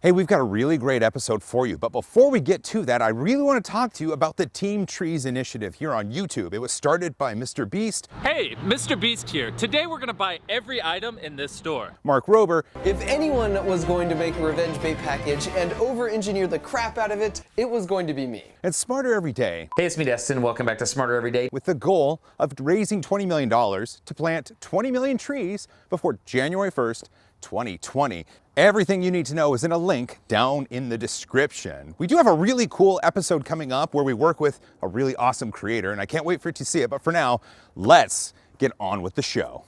Hey, we've got a really great episode for you, but before we get to that, I really want to talk to you about the Team Trees initiative here on YouTube. It was started by Mr. Beast. Hey, Mr. Beast here. Today we're gonna buy every item in this store. Mark Rober. If anyone was going to make a revenge bait package and over-engineer the crap out of it, it was going to be me. And Smarter Every Day. Hey, it's me, Destin. Welcome back to Smarter Every Day. With the goal of raising $20 million to plant 20 million trees before January 1st, 2020. Everything you need to know is in a link down in the description. We do have a really cool episode coming up where we work with a really awesome creator, and I can't wait for you to see it. But for now, let's get on with the show.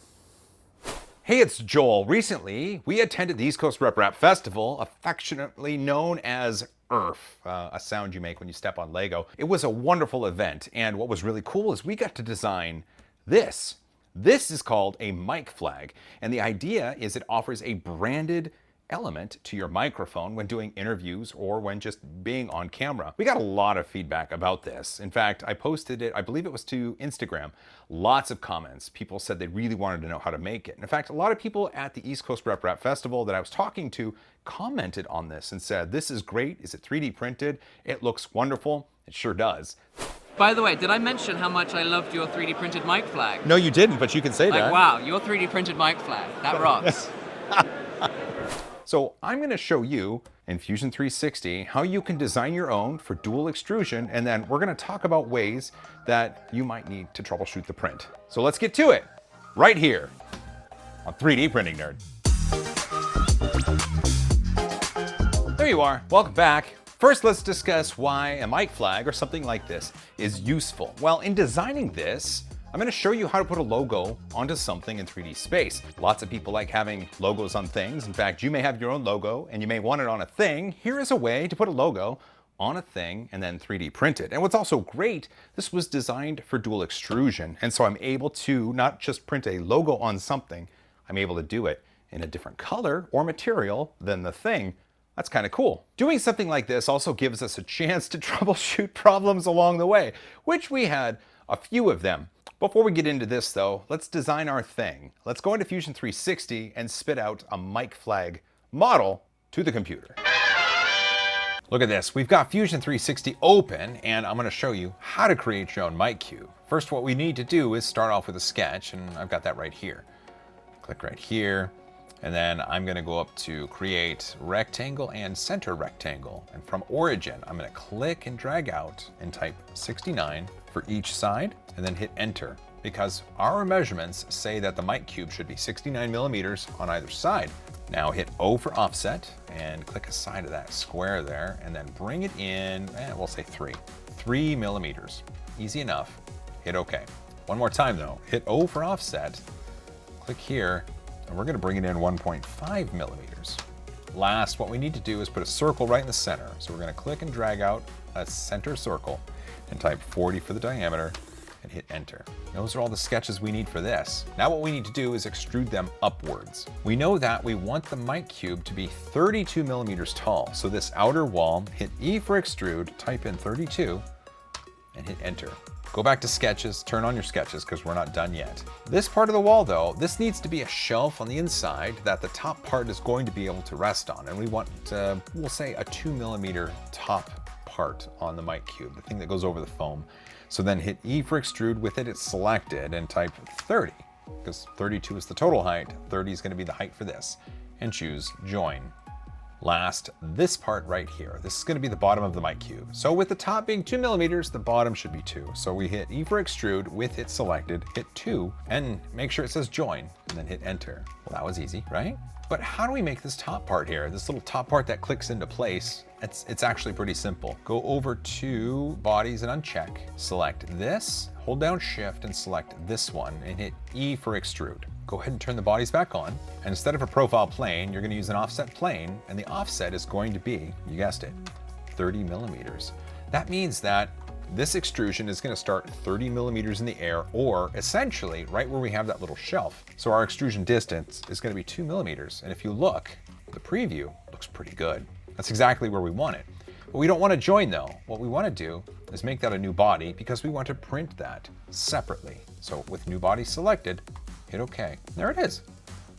Hey, it's Joel. Recently, we attended the East Coast Rep Rap Festival, affectionately known as ERF, a sound you make when you step on Lego. It was a wonderful event, and what was really cool is we got to design this. This is called a mic flag, and the idea is it offers a branded element to your microphone when doing interviews or when just being on camera. We got a lot of feedback about this. In fact, I posted it, I believe it was to Instagram. Lots of comments. People said they really wanted to know how to make it. In fact, a lot of people at the East Coast Rep Rap Festival that I was talking to commented on this and said, this is great. Is it 3D printed? It looks wonderful. It sure does. By the way, did I mention how much I loved your 3D printed mic flag? No, you didn't, but you can say that. Like, wow, your 3D printed mic flag. That rocks. So I'm going to show you in Fusion 360 how you can design your own for dual extrusion, and then we're going to talk about ways that you might need to troubleshoot the print. So let's get to it right here on 3D Printing Nerd. There you are. Welcome back. First, let's discuss why a mic flag or something like this is useful. Well, in designing this, I'm going to show you how to put a logo onto something in 3D space. Lots of people like having logos on things. In fact, you may have your own logo and you may want it on a thing. Here is a way to put a logo on a thing and then 3D print it. And what's also great, this was designed for dual extrusion. And so I'm able to not just print a logo on something, I'm able to do it in a different color or material than the thing. That's kind of cool. Doing something like this also gives us a chance to troubleshoot problems along the way, which we had a few of them. Before we get into this though, let's design our thing. Let's go into Fusion 360 and spit out a mic flag model to the computer. Look at this, we've got Fusion 360 open and I'm gonna show you how to create your own mic cube. First, what we need to do is start off with a sketch, and I've got that right here. Click right here, and then I'm gonna go up to create rectangle and center rectangle. And from origin, I'm gonna click and drag out and type 69 for each side, and then hit enter, because our measurements say that the mic cube should be 69 millimeters on either side. Now hit O for offset and click a side of that square there, and then bring it in, we'll say 3 millimeters. Easy enough. Hit OK. One more time though, hit O for offset, click here, and we're gonna bring it in 1.5 millimeters. Last, what we need to do is put a circle right in the center. So we're gonna click and drag out a center circle and type 40 for the diameter and hit enter. Those are all the sketches we need for this. Now what we need to do is extrude them upwards. We know that we want the mic cube to be 32 millimeters tall. So this outer wall, hit E for extrude, type in 32 and hit enter. Go back to sketches, turn on your sketches because we're not done yet. This part of the wall though, this needs to be a shelf on the inside that the top part is going to be able to rest on. And we want, we'll say a 2 millimeter top part on the mic cube, the thing that goes over the foam. So then hit E for extrude with it, it's selected, and type 30, because 32 is the total height, 30 is gonna be the height for this, and choose join. Last, this part right here. This is gonna be the bottom of the mic cube. So with the top being 2 millimeters, the bottom should be 2. So we hit E for extrude with it selected, hit 2, and make sure it says join, and then hit enter. Well, that was easy, right? But how do we make this top part here? This little top part that clicks into place, it's actually pretty simple. Go over to bodies and uncheck, select this, hold down shift and select this one and hit E for extrude. Go ahead and turn the bodies back on. And instead of a profile plane, you're gonna use an offset plane, and the offset is going to be, you guessed it, 30 millimeters. That means that this extrusion is gonna start 30 millimeters in the air, or essentially right where we have that little shelf. So our extrusion distance is gonna be 2 millimeters. And if you look, the preview looks pretty good. That's exactly where we want it. But we don't want to join though. What we want to do is make that a new body because we want to print that separately. So with new body selected, hit OK. There it is.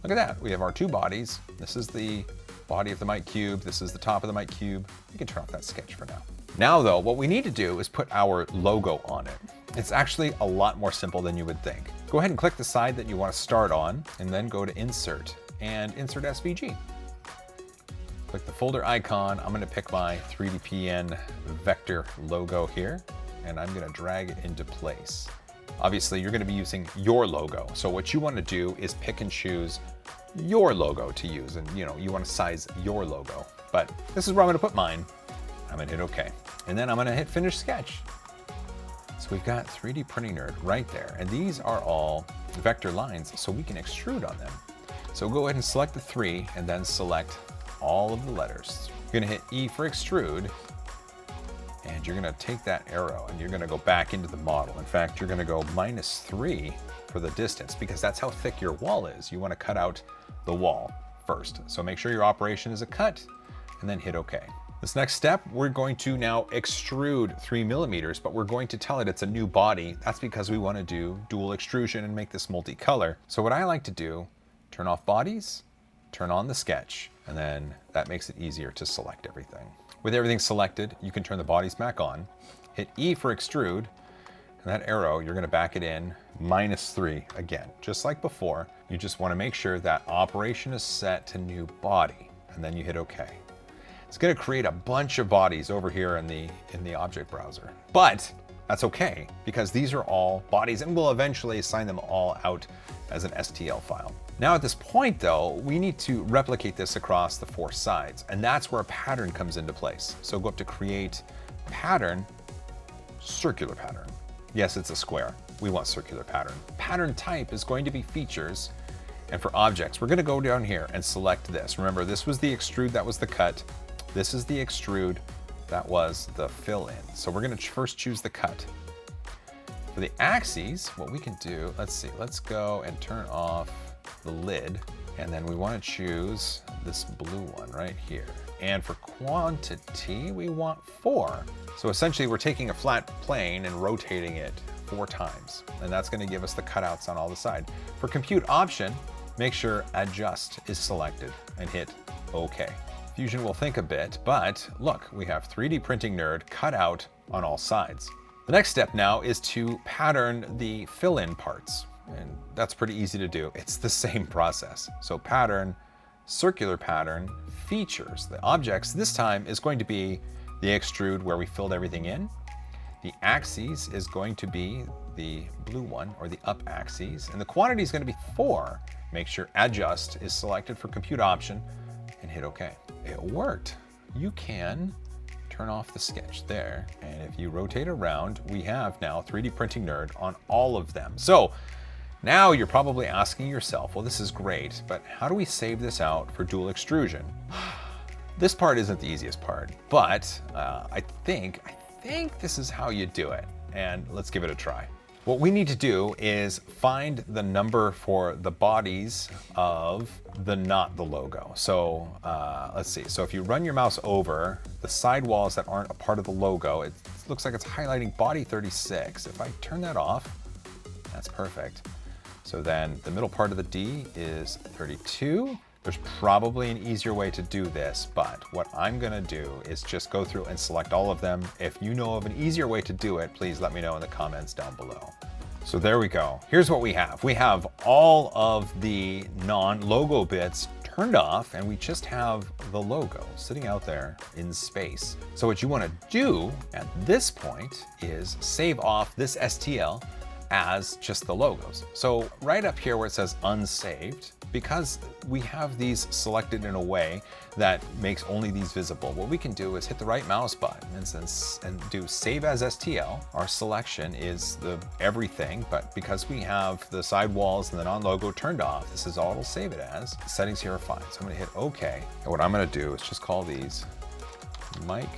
Look at that. We have our two bodies. This is the body of the mic cube. This is the top of the mic cube. You can turn off that sketch for now. Now though, what we need to do is put our logo on it. It's actually a lot more simple than you would think. Go ahead and click the side that you want to start on, and then go to Insert and Insert SVG. Click the folder icon. I'm going to pick my 3DPN vector logo here, and I'm going to drag it into place. Obviously, you're going to be using your logo. So what you want to do is pick and choose your logo to use, and you want to size your logo. But this is where I'm going to put mine. I'm going to hit OK. And then I'm going to hit Finish Sketch. So we've got 3D Printing Nerd right there. And these are all vector lines, so we can extrude on them. So go ahead and select the 3 and then select all of the letters. You're going to hit E for Extrude. And you're going to take that arrow and you're going to go back into the model. In fact, you're going to go -3 for the distance because that's how thick your wall is. You want to cut out the wall first. So make sure your operation is a cut and then hit OK. This next step, we're going to now extrude 3 millimeters, but we're going to tell it it's a new body. That's because we want to do dual extrusion and make this multicolor. So what I like to do, turn off bodies, turn on the sketch, and then that makes it easier to select everything. With everything selected, you can turn the bodies back on, hit E for extrude, and that arrow, you're going to back it in -3 again. Just like before, you just want to make sure that operation is set to new body, and then you hit OK. It's going to create a bunch of bodies over here in the object browser. But that's okay, because these are all bodies, and we'll eventually assign them all out as an STL file. Now at this point though, we need to replicate this across the 4 sides, and that's where a pattern comes into place. So go up to Create Pattern, Circular Pattern. Yes, it's a square. We want circular pattern. Pattern type is going to be features, and for objects, we're going to go down here and select this. Remember, this was the extrude, that was the cut. This is the extrude, that was the fill in. So we're going to first choose the cut. For the axes, what we can do, let's see, let's go and turn off the lid, and then we want to choose this blue one right here. And for quantity, we want 4. So essentially we're taking a flat plane and rotating it 4 times, and that's going to give us the cutouts on all the side. For compute option, make sure adjust is selected and hit OK. Fusion will think a bit, but look, we have 3D Printing Nerd cut out on all sides. The next step now is to pattern the fill-in parts, and that's pretty easy to do. It's the same process. So pattern, circular pattern, features. The objects this time is going to be the extrude where we filled everything in. The axes is going to be the blue one, or the up axes, and the quantity is going to be 4. Make sure adjust is selected for compute option and hit OK. It worked. You can turn off the sketch there, and if you rotate around, we have now 3D Printing Nerd on all of them. So now you're probably asking yourself, well, this is great, but how do we save this out for dual extrusion? This part isn't the easiest part, but I think this is how you do it, and let's give it a try. What we need to do is find the number for the bodies of not the logo. So let's see. So if you run your mouse over the sidewalls that aren't a part of the logo, it looks like it's highlighting body 36. If I turn that off, that's perfect. So then the middle part of the D is 32. There's probably an easier way to do this, but what I'm gonna do is just go through and select all of them. If you know of an easier way to do it, please let me know in the comments down below. So there we go. Here's what we have. We have all of the non-logo bits turned off, and we just have the logo sitting out there in space. So what you wanna do at this point is save off this STL as just the logos. So right up here where it says unsaved, because we have these selected in a way that makes only these visible, what we can do is hit the right mouse button and do save as STL. Our selection is the everything, but because we have the sidewalls and the non-logo turned off, this is all it'll save it as. The settings here are fine. So I'm gonna hit OK. And what I'm gonna do is just call these mic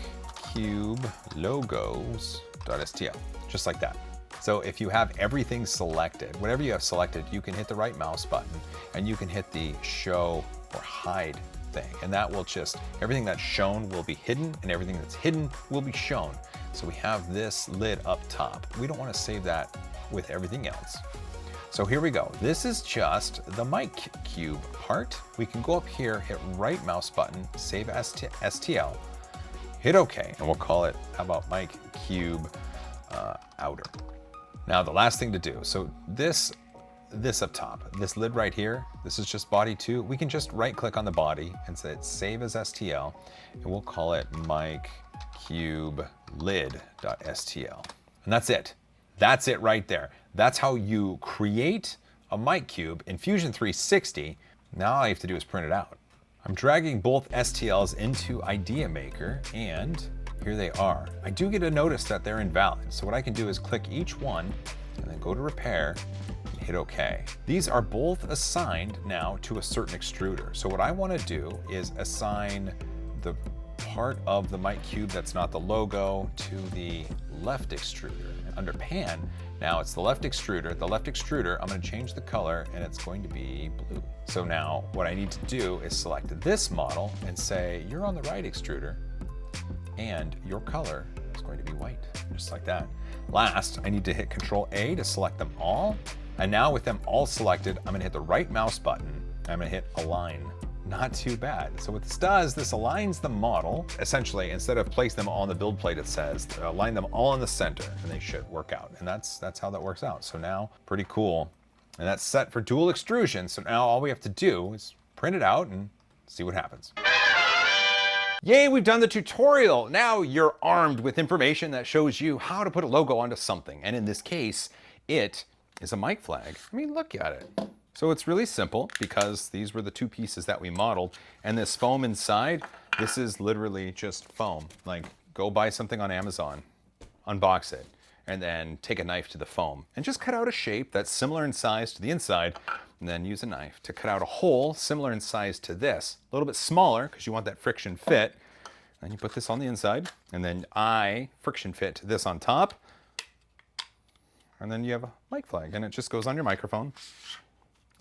cube logos.stl, just like that. So if you have everything selected, whatever you have selected, you can hit the right mouse button and you can hit the show or hide thing. And that will just, everything that's shown will be hidden and everything that's hidden will be shown. So we have this lid up top. We don't want to save that with everything else. So here we go. This is just the mic cube part. We can go up here, hit right mouse button, save as STL, hit OK, and we'll call it, how about mic cube outer. Now the last thing to do, so this up top, this lid right here, this is just body 2. We can just right click on the body and say save as STL, and we'll call it mic cube lid.stl. And that's it. That's it right there. That's how you create a mic cube in Fusion 360. Now all I have to do is print it out. I'm dragging both STLs into Idea Maker, and here they are. I do get a notice that they're invalid. So what I can do is click each one and then go to repair and hit OK. These are both assigned now to a certain extruder. So what I want to do is assign the part of the mic cube that's not the logo to the left extruder. Under pan, now it's the left extruder. The left extruder, I'm going to change the color and it's going to be blue. So now what I need to do is select this model and say, you're on the right extruder and your color is going to be white, just like that. Last, I need to hit Control A to select them all. And now with them all selected, I'm going to hit the right mouse button. I'm going to hit Align. Not too bad. So what this does, this aligns the model. Essentially, instead of place them on the build plate, it says align them all in the center and they should work out. And that's how that works out. So now, pretty cool. And that's set for dual extrusion. So now all we have to do is print it out and see what happens. Yay, we've done the tutorial. Now you're armed with information that shows you how to put a logo onto something. And in this case, it is a mic flag. I mean, look at it. So it's really simple because these were the 2 pieces that we modeled. And this foam inside, this is literally just foam. Like, go buy something on Amazon, unbox it, and then take a knife to the foam and just cut out a shape that's similar in size to the inside, and then use a knife to cut out a hole similar in size to this, a little bit smaller because you want that friction fit. And you put this on the inside, and then I friction fit this on top, and then you have a mic flag, and it just goes on your microphone.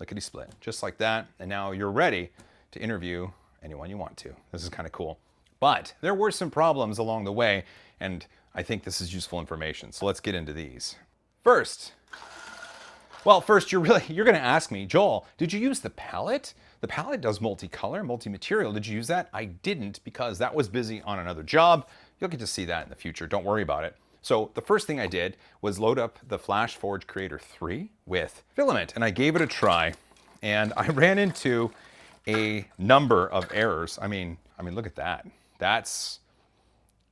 Lickety split, just like that. And now you're ready to interview anyone you want to. This is kind of cool. But there were some problems along the way, and I think this is useful information. So let's get into these. First, you're gonna ask me, Joel, did you use the palette? The palette does multicolor, multi-material. Did you use that? I didn't, because that was busy on another job. You'll get to see that in the future. Don't worry about it. So the first thing I did was load up the FlashForge Creator 3 with Filament, and I gave it a try, and I ran into a number of errors. I mean, look at that. That's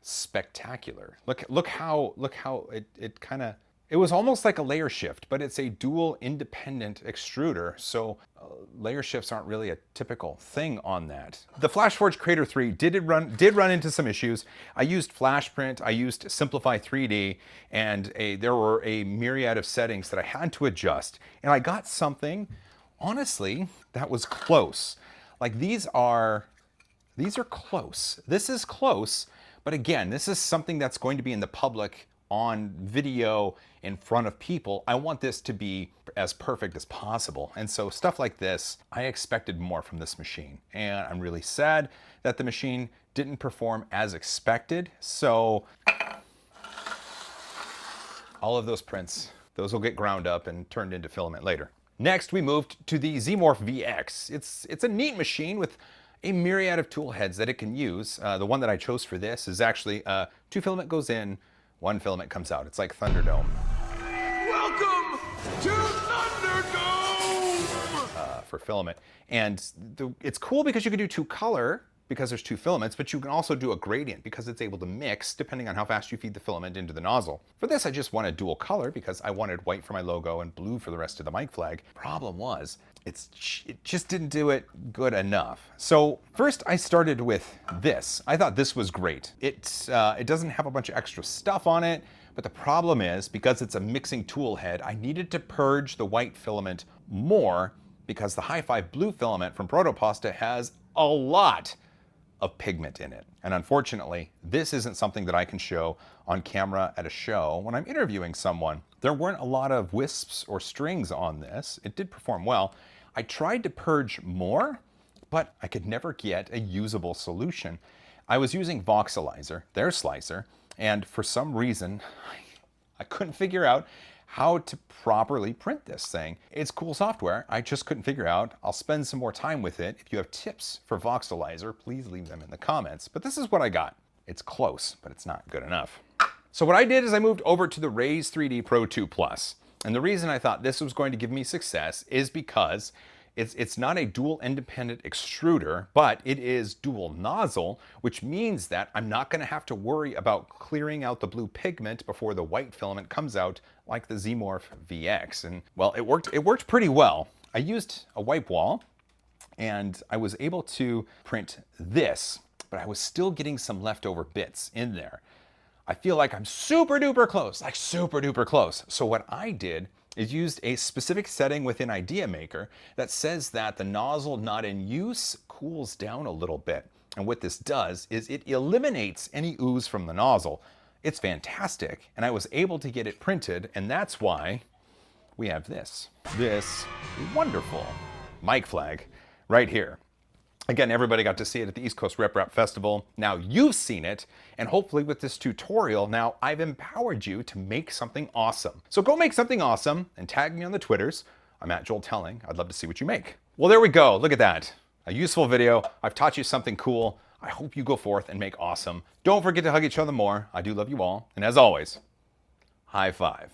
spectacular. Look how it kind of, it was almost like a layer shift, but it's a dual independent extruder. So layer shifts aren't really a typical thing on that. The FlashForge Creator 3 did run into some issues. I used FlashPrint, I used Simplify 3D, and there were a myriad of settings that I had to adjust. And I got something, honestly, that was close. Like these are close. This is close, but again, this is something that's going to be in the public on video in front of people. I want this to be as perfect as possible. And so stuff like this, I expected more from this machine. And I'm really sad that the machine didn't perform as expected. So all of those prints, those will get ground up and turned into filament later. Next, we moved to the ZMorph VX. It's a neat machine with a myriad of tool heads that it can use. The one that I chose for this is actually 2 filament goes in, 1 filament comes out. It's like Thunderdome. Welcome to Thunderdome! For filament. And it's cool because you can do 2 color because there's 2 filaments, but you can also do a gradient because it's able to mix depending on how fast you feed the filament into the nozzle. For this, I just wanted dual color because I wanted white for my logo and blue for the rest of the mic flag. Problem was, it just didn't do it good enough. So first I started with this. I thought this was great. It doesn't have a bunch of extra stuff on it, but the problem is because it's a mixing tool head, I needed to purge the white filament more because the Hi-Fi blue filament from Protopasta has a lot of pigment in it. And unfortunately, this isn't something that I can show on camera at a show when I'm interviewing someone. There weren't a lot of wisps or strings on this. It did perform well. I tried to purge more, but I could never get a usable solution. I was using Voxelizer, their slicer, and for some reason, I couldn't figure out how to properly print this thing. It's cool software. I just couldn't figure out. I'll spend some more time with it. If you have tips for Voxelizer, please leave them in the comments. But this is what I got. It's close, but it's not good enough. So what I did is I moved over to the Raise 3D Pro 2 Plus. And the reason I thought this was going to give me success is because it's not a dual independent extruder, but it is dual nozzle, which means that I'm not going to have to worry about clearing out the blue pigment before the white filament comes out like the Zmorph VX. And well, it worked pretty well. I used a wipe wall and I was able to print this, but I was still getting some leftover bits in there. I feel like I'm super duper close, like super duper close. So what I did is used a specific setting within Idea Maker that says that the nozzle not in use cools down a little bit. And what this does is it eliminates any ooze from the nozzle. It's fantastic, and I was able to get it printed, and that's why we have this wonderful mic flag right here. Again, everybody got to see it at the East Coast Rep Rap Festival. Now you've seen it, and hopefully with this tutorial, now I've empowered you to make something awesome. So go make something awesome and tag me on the Twitters. I'm at Joel Telling. I'd love to see what you make. Well, there we go. Look at that. A useful video. I've taught you something cool. I hope you go forth and make awesome. Don't forget to hug each other more. I do love you all. And as always, high five.